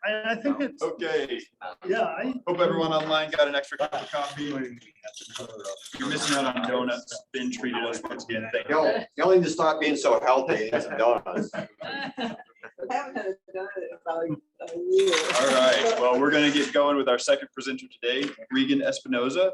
I think it's, Okay, yeah, I, hope everyone online got an extra cup of coffee. You're missing out on donuts. Ben treated us once again. Thank you. You only need to stop being so healthy and some donuts. I haven't had a donut in about a year. All right, well, we're gonna get going with our second presenter today, Regan Espinoza,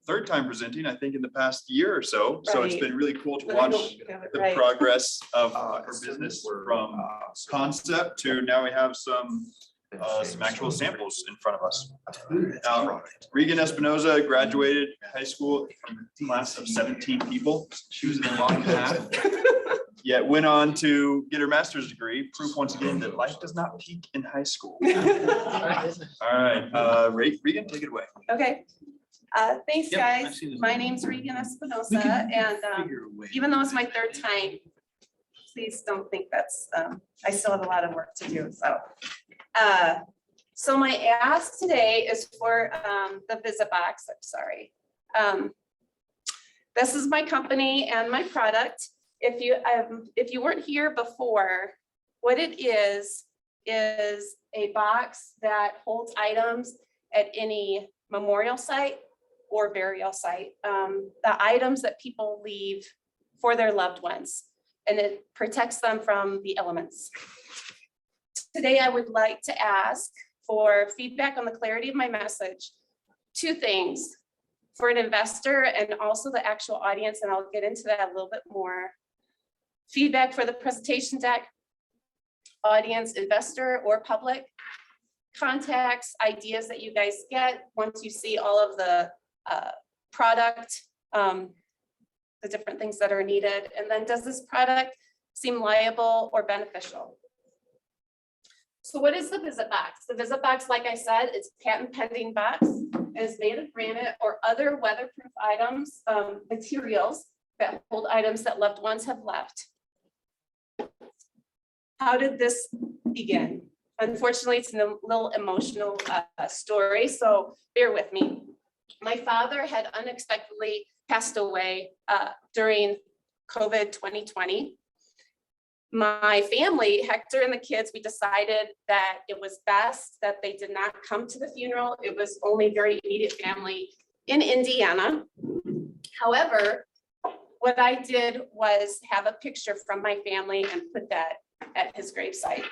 third time presenting, I think, in the past year or so. So it's Right. been really cool to But I watch don't have it the right. progress of her business from concept to now we have some actual samples in front of us. Now, Regan Espinoza graduated high school from a class of 17 people. She was in the bottom half. Yet went on to get her master's degree, proof once again that life does not peak in high school. All right, Regan, take it away. Okay, thanks, Yep, I've guys. seen this My one. name's Regan Espinoza, and even though it's my third time, please don't think that's, I still have a lot of work to do, so. So my ask today is for the Visit Box, I'm sorry. This is my company and my product. If you weren't here before, what it is a box that holds items at any memorial site or burial site. The items that people leave for their loved ones, and it protects them from the elements. Today, I would like to ask for feedback on the clarity of my message. Two things, for an investor and also the actual audience, and I'll get into that a little bit more. Feedback for the presentation deck, audience, investor, or public. Contacts, ideas that you guys get once you see all of the product, the different things that are needed. And then does this product seem liable or beneficial? So what is the Visit Box? The Visit Box, like I said, it's patent pending box. It is made of granite or other weatherproof items, materials that hold items that loved ones have left. How did this begin? Unfortunately, it's a little emotional story, so bear with me. My father had unexpectedly passed away during COVID 2020. My family, Hector and the kids, we decided that it was best that they did not come to the funeral. It was only very immediate family in Indiana. However, what I did was have a picture from my family and put that at his gravesite.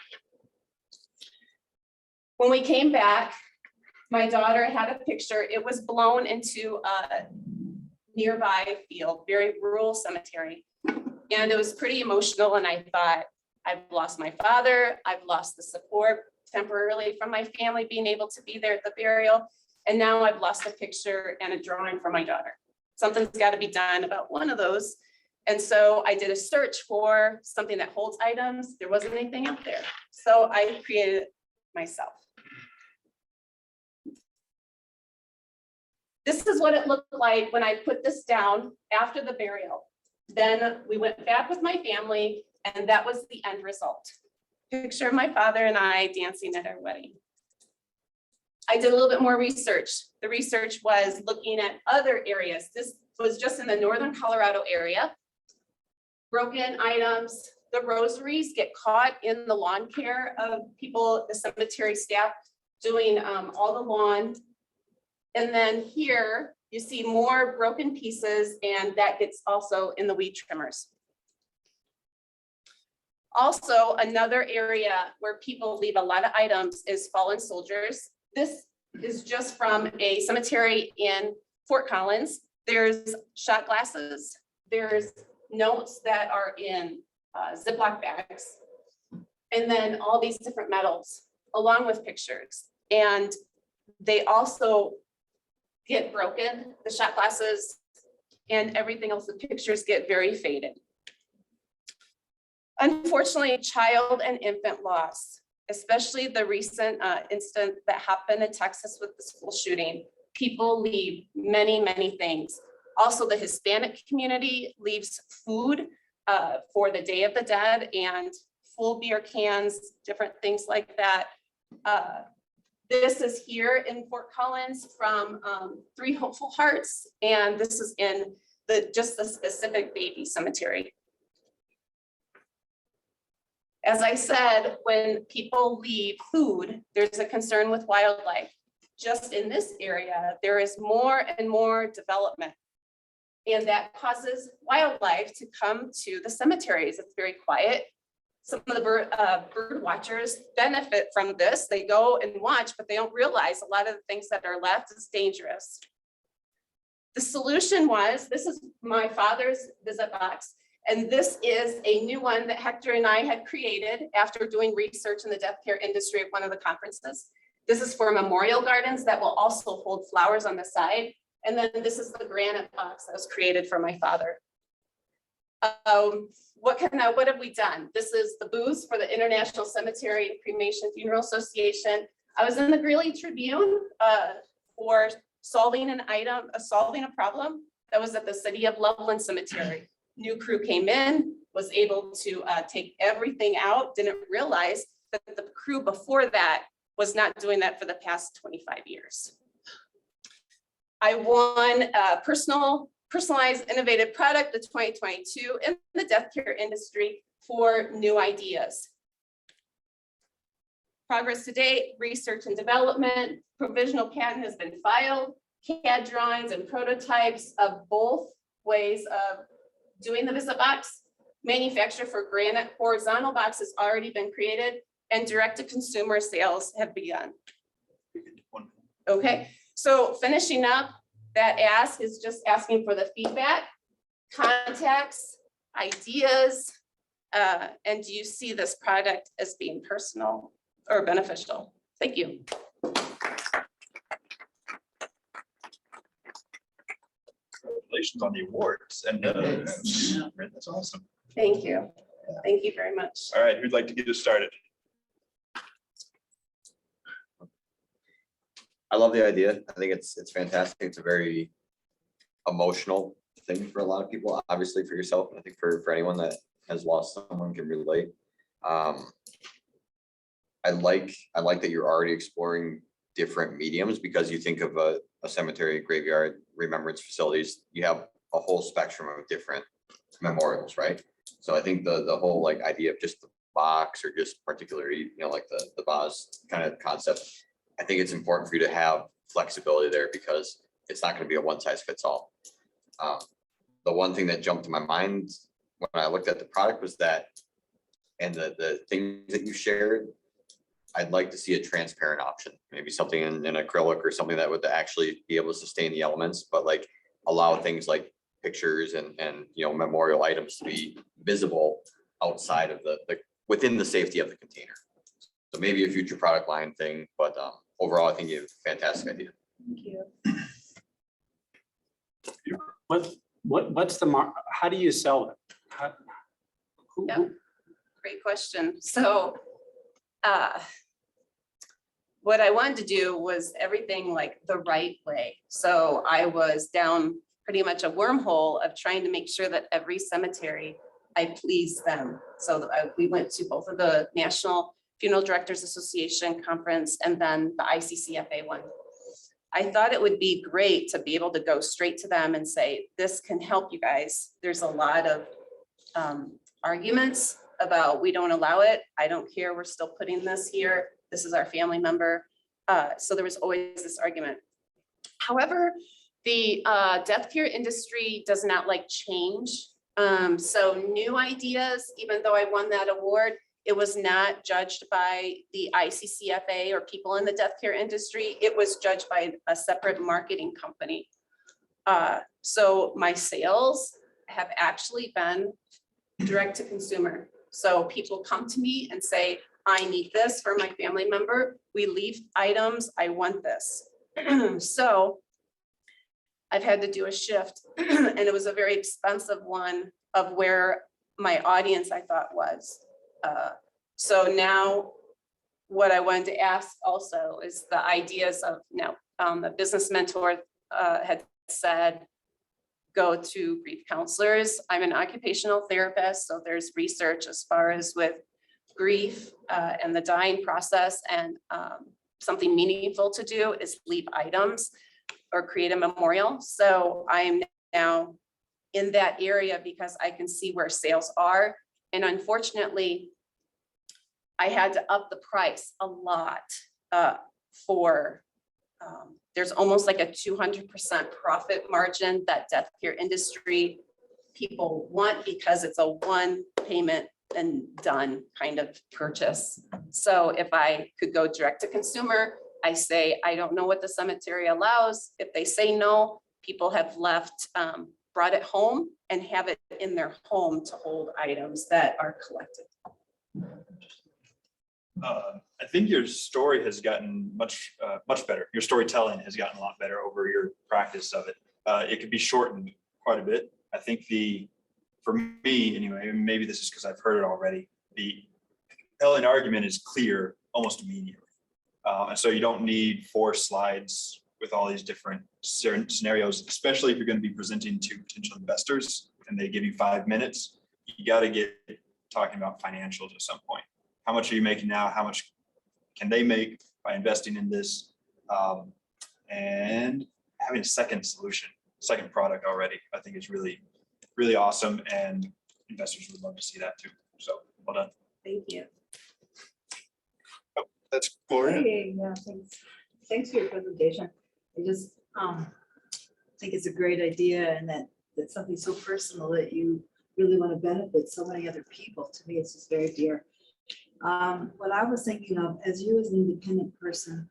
When we came back, my daughter had a picture. It was blown into a nearby field, very rural cemetery. And it was pretty emotional. And I thought, I've lost my father. I've lost the support temporarily from my family being able to be there at the burial. And now I've lost a picture and a drawing for my daughter. Something's got to be done about one of those. And so I did a search for something that holds items. There wasn't anything out there. So I created it myself. This is what it looked like when I put this down after the burial. Then we went back with my family, and that was the end result. Picture of my father and I dancing at our wedding. I did a little bit more research. The research was looking at other areas. This was just in the northern Colorado area. Broken items, the rosaries get caught in the lawn care of people, the cemetery staff doing all the lawn. And then here you see more broken pieces, and that gets also in the weed trimmers. Also, another area where people leave a lot of items is fallen soldiers. This is just from a cemetery in Fort Collins. There's shot glasses, there's notes that are in Ziploc bags, and then all these different medals along with pictures. And they also get broken, the shot glasses and everything else, the pictures get very faded. Unfortunately, child and infant loss, especially the recent incident that happened in Texas with the school shooting, people leave many, many things. Also, the Hispanic community leaves food for the Day of the Dead and full beer cans, different things like that. This is here in Fort Collins from Three Hopeful Hearts, and this is in just the specific baby cemetery. As I said, when people leave food, there's a concern with wildlife. Just in this area, there is more and more development. And that causes wildlife to come to the cemeteries. It's very quiet. Some of the bird watchers benefit from this. They go and watch, but they don't realize a lot of the things that are left is dangerous. The solution was, this is my father's visit box, and this is a new one that Hector and I had created after doing research in the death care industry at one of the conferences. This is for memorial gardens that will also hold flowers on the side. And then this is the granite box that was created for my father. What have we done? This is the booth for the International Cemetery and Cremation Funeral Association. I was in the Greeley Tribune for solving a problem that was at the City of Loveland Cemetery. New crew came in, was able to take everything out, didn't realize that the crew before that was not doing that for the past 25 years. I won a personalized innovative product of 2022 in the death care industry for new ideas. Progress to date, research and development, provisional patent has been filed, CAD drawings and prototypes of both ways of doing the visit box. Manufacture for granite horizontal box has already been created, and direct to consumer sales have begun. Okay, so finishing up, that ask is just asking for the feedback, contacts, ideas, and do you see this product as being personal or beneficial? Thank you. Congratulations on the awards and that's awesome. Thank you. Thank you very much. All right, who'd like to get us started? I love the idea. I think it's fantastic. It's a very emotional thing for a lot of people, obviously for yourself, and I think for anyone that has lost someone can relate. I like that you're already exploring different mediums, because you think of a cemetery, graveyard, remembrance facilities, you have a whole spectrum of different memorials, right? So I think the whole like idea of just the box or just particularly, like the vase kind of concept, I think it's important for you to have flexibility there, because it's not going to be a one size fits all. The one thing that jumped to my mind when I looked at the product was that, and the things that you shared, I'd like to see a transparent option, maybe something in acrylic or something that would actually be able to sustain the elements, but like allow things like pictures and memorial items to be visible outside of the within the safety of the container. So maybe a future product line thing, but overall, I think you have a fantastic idea. Thank you. What's the how do you sell it? Yeah. Great question. So what I wanted to do was everything like the right way. So I was down pretty much a wormhole of trying to make sure that every cemetery, I pleased them. So we went to both of the National Funeral Directors Association conference and then the ICCFA one. I thought it would be great to be able to go straight to them and say, this can help you guys. There's a lot of arguments about we don't allow it. I don't care. We're still putting this here. This is our family member. So there was always this argument. However, the death care industry does not like change. So new ideas, even though I won that award, it was not judged by the ICCFA or people in the death care industry. It was judged by a separate marketing company. So my sales have actually been direct to consumer. So people come to me and say, I need this for my family member. We leave items, I want this. So I've had to do a shift and it was a very expensive one of where my audience I thought was. So now what I wanted to ask also is the ideas of the business mentor had said, go to grief counselors. I'm an occupational therapist, so there's research as far as with grief and the dying process, and something meaningful to do is leave items or create a memorial. So I'm now in that area because I can see where sales are. And unfortunately, I had to up the price a lot for, there's almost like a 200% profit margin that death care industry people want because it's a one payment and done kind of purchase. So if I could go direct to consumer, I say, I don't know what the cemetery allows. If they say no, people have left, brought it home and have it in their home to hold items that are collected. I think your story has gotten much better. Your storytelling has gotten a lot better over your practice of it. It could be shortened quite a bit. I think for me anyway, and maybe this is because I've heard it already, the compelling argument is clear almost immediately. And so you don't need 4 slides with all these different scenarios, especially if you're going to be presenting to potential investors and they give you 5 minutes. You got to get talking about financials at some point. How much are you making now? How much can they make by investing in this? And having a second solution, second product already, I think is really, really awesome. And investors would love to see that too. So well done. Thank you. That's Gloria. Hey, yeah, thanks. Thanks for your presentation. I just think it's a great idea, and that it's something so personal that you really want to benefit so many other people. To me, it's just very dear. What I was thinking of, as you as an independent person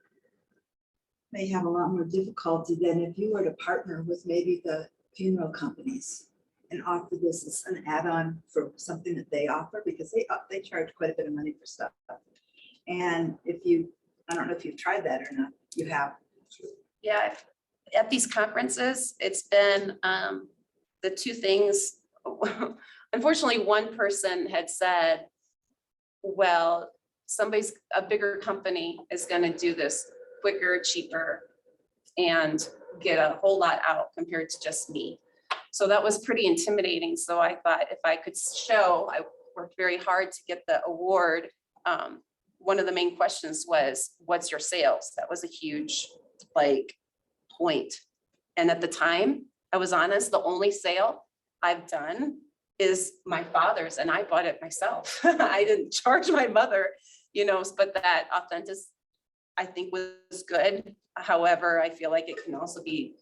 may have a lot more difficulty than if you were to partner with maybe the funeral companies and offer this as an add-on for something that they offer, because they charge quite a bit of money for stuff. And I don't know if you've tried that or not. You have. Yeah, at these conferences, it's been the two things. Unfortunately, one person had said, well, a bigger company is going to do this quicker, cheaper, and get a whole lot out compared to just me. So that was pretty intimidating. So I thought if I could show, I worked very hard to get the award. One of the main questions was, what's your sales? That was a huge point. And at the time, I was honest, the only sale I've done is my father's, and I bought it myself. I didn't charge my mother, but that authentic, I think, was good. However, I feel like it can also be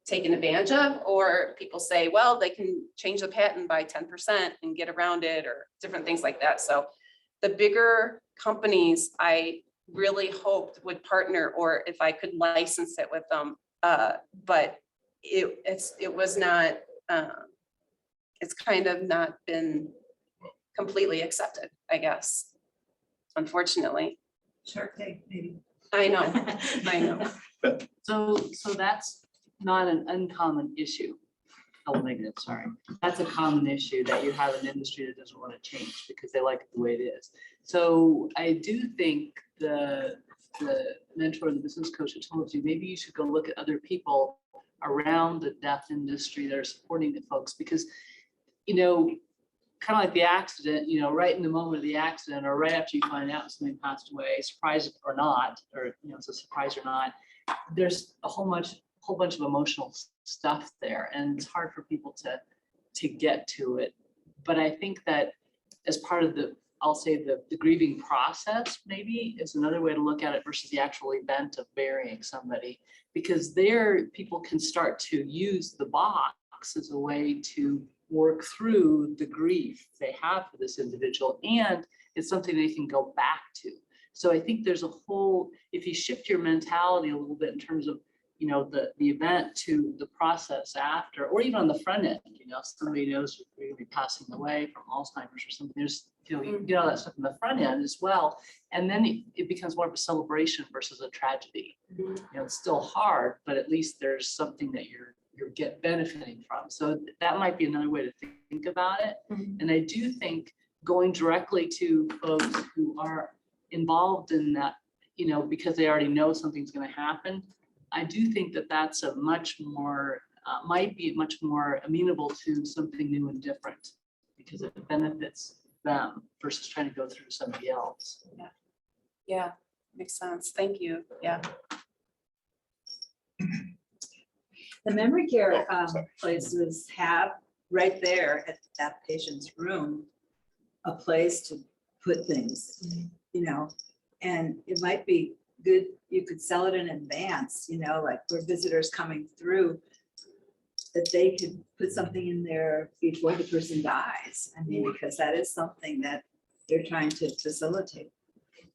taken advantage of, or people say, well, they can change the patent by 10% and get around it, or different things like that. So the bigger companies, I really hoped would partner, or if I could license it with them. But it was not, it's kind of not been completely accepted, I guess, unfortunately. Shark Tank, maybe. I know. So that's not an uncommon issue. Oh, negative, sorry. That's a common issue, that you have an industry that doesn't want to change because they like it the way it is. So I do think the mentor, the business coach that told you, maybe you should go look at other people around the death industry that are supporting the folks, because, kind of like the accident, right in the moment of the accident, or right after you find out somebody passed away, surprise or not, or, it's a surprise or not, there's a whole bunch of emotional stuff there, and it's hard for people to get to it. But I think that as part of I'll say the grieving process, maybe is another way to look at it versus the actual event of burying somebody, because there people can start to use the box as a way to work through the grief they have for this individual, and it's something they can go back to. So I think there's if you shift your mentality a little bit in terms of the event to the process after, or even on the front end, somebody knows you're going to be passing away from Alzheimer's or something. There's, you can get all that stuff in the front end as well. And then it becomes more of a celebration versus a tragedy. It's still hard, but at least there's something that you're benefiting from. So that might be another way to think about it. And I do think going directly to folks who are involved in that, because they already know something's going to happen, I do think that that's a much more, might be much more amenable to something new and different, because it benefits them versus trying to go through somebody else. Yeah, makes sense. Thank you. Yeah. The memory care places have right there at that patient's room a place to put things, and it might be good, you could sell it in advance, like for visitors coming through, that they could put something in there before the person dies. I mean, because that is something that they're trying to facilitate.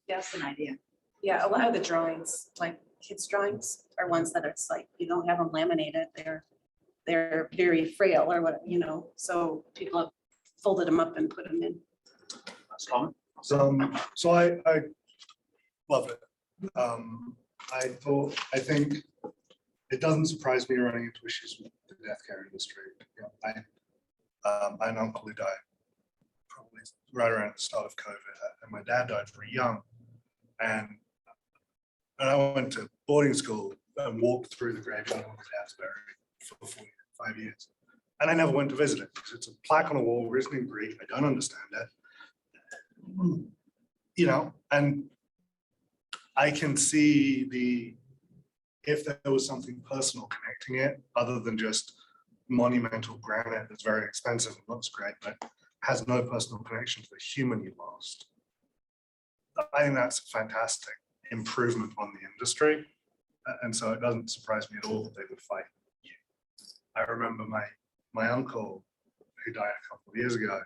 That's an idea. Yeah, a lot of the drawings, like kids' drawings, are ones that it's like, you don't have them laminated, they're very frail or what, so people have folded them up and put them in. Last comment? So I love it. I think it doesn't surprise me running into issues with the death care industry. I had an uncle who died probably right around the start of COVID, and my dad died very young. And I went to boarding school and walked through the graveyard where my dad's buried for 5 years. And I never went to visit it because it's a plaque on a wall written in Greek. I don't understand it. And I can see if there was something personal connecting it, other than just monumental granite that's very expensive and looks great, but has no personal connection to the human you lost. I think that's a fantastic improvement on the industry. And so it doesn't surprise me at all that they would fight you. I remember my uncle who died a couple of years ago.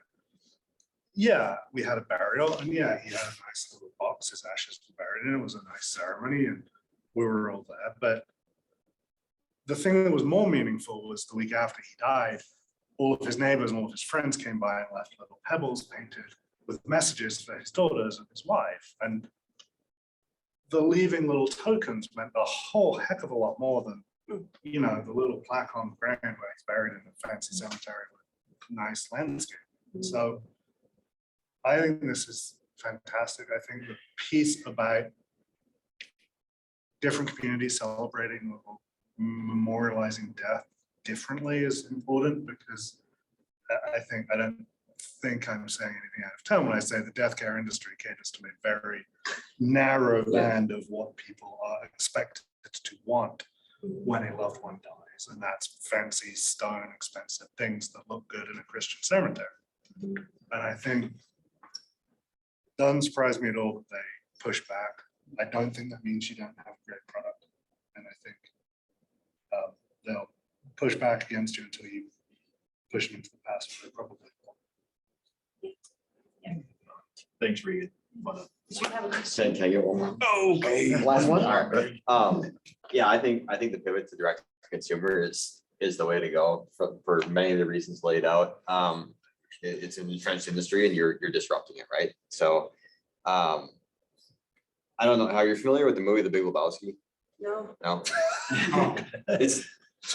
Yeah, we had a burial, and yeah, he had a nice little box. His ashes were buried in it. It was a nice ceremony, and we were all there. But the thing that was more meaningful was the week after he died, all of his neighbors and all of his friends came by and left little pebbles painted with messages for his daughters and his wife. And the leaving little tokens meant a whole heck of a lot more than, the little plaque on the ground where he's buried in a fancy cemetery with a nice landscape. So I think this is fantastic. I think the piece about different communities celebrating or memorializing death differently is important, because I don't think I'm saying anything out of turn when I say the death care industry caters to a very narrow band of what people are expected to want when a loved one dies. And that's fancy stone, expensive things that look good in a Christian cemetery. And I think it doesn't surprise me at all that they push back. I don't think that means you don't have a great product. And I think they'll push back against you until you push them into the past. They probably will. Thanks, Regan. Can I get one more? Okay. Last one? All right. Yeah, I think the pivot to direct to consumer is the way to go for many of the reasons laid out. It's an entrenched industry and you're disrupting it, right? So I don't know how you're familiar with the movie The Big Lebowski. No. It's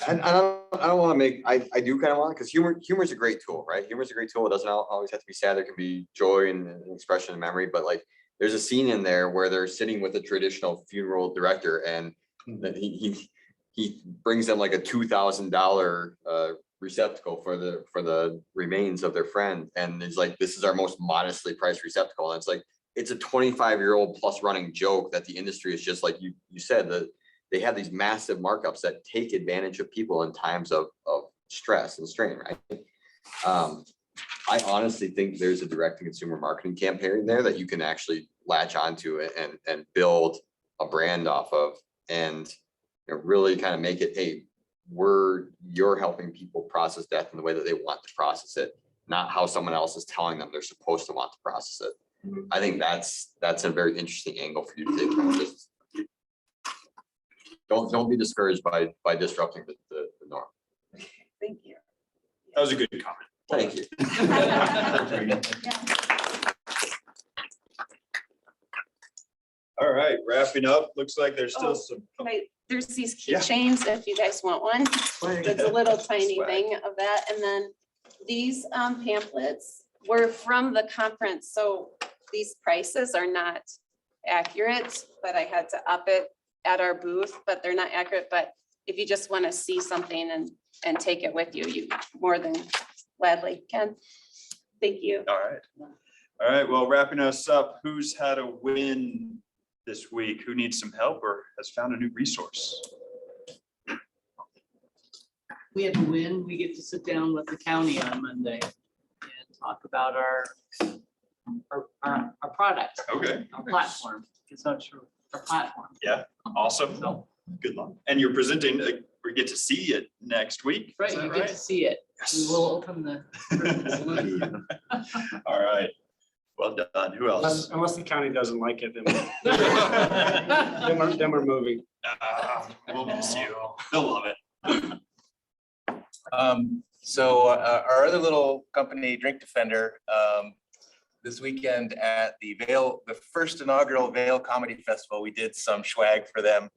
and I don't want to make I do kind of want, because humor is a great tool, right? Humor is a great tool. It doesn't always have to be sad. There can be joy and expression and memory, but like there's a scene in there where they're sitting with a traditional funeral director, and that he brings them like a $2,000 receptacle for the remains of their friend, and it's like, this is our most modestly priced receptacle, and it's like it's a 25-year-old plus running joke that the industry is just like you said, that they have these massive markups that take advantage of people in times of stress and strain, right? I honestly think there's a direct to consumer marketing campaign there that you can actually latch onto and build a brand off of, and really kind of make it, hey, you're helping people process death in the way that they want to process it, not how someone else is telling them they're supposed to want to process it. I think that's a very interesting angle for you to take from this. Don't be discouraged by disrupting the norm. Thank you. That was a good comment. Thank you. All right, wrapping up. Looks like there's still some. There's these Yeah. keychains, if you guys want one. It's a little tiny thing of that. And then these pamphlets were from the conference. So these prices are not accurate, but I had to up it at our booth, but they're not accurate. But if you just want to see something and take it with you, you more than gladly can. Thank you. All right. All right, well, wrapping us up, who's had a win this week? Who needs some help or has found a new resource? We have a win. We get to sit down with the county on Monday and talk about our our product, Okay, our platform. It's not true, our platform. awesome. So, Good luck. And you're presenting, we get to see it next week. right, Is that you get to see it. We will open the. curtains. All right. Well done. Who else? Unless the county doesn't like it, then we're moving. We'll miss you. They'll love it. So our other little company, Drink Defender, this weekend at the first inaugural Vail Comedy Festival, we did some swag for them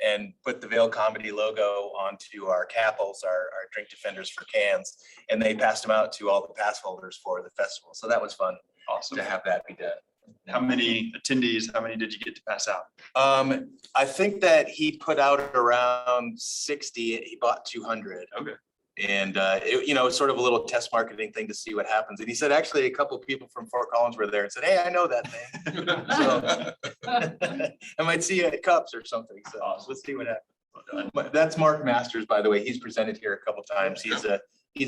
and put the Vail Comedy logo onto our capels, our Drink Defenders for cans, and they passed them out to all the pass holders for the festival. So that was fun Awesome. to have that be done. How many attendees, how many did you get to pass out? I think that he put out around 60, he bought 200. Okay. And it's sort of a little test marketing thing to see what happens. And he said, actually, a couple of people from Fort Collins were there and said, hey, I know that thing. So I might see you at Cups or something. So let's see what happens. But that's Mark Masters, by the way. He's presented here a couple of times. He's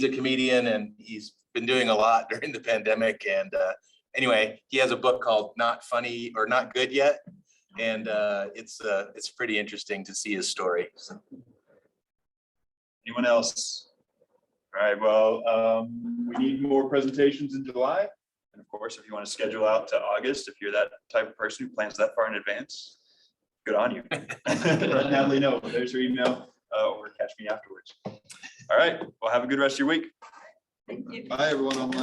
a comedian and he's been doing a lot during the pandemic. And anyway, he has a book called Not Funny or Not Good Yet. And it's pretty interesting to see his story. So. Anyone else? All right, well, we need more presentations in July. And of course, if you want to schedule out to August, if you're that type of person who plans that far in advance, good on you. Let Natalie know. There's her email or catch me afterwards. All right, well, have a good rest of your week. Thank you. Bye, everyone online.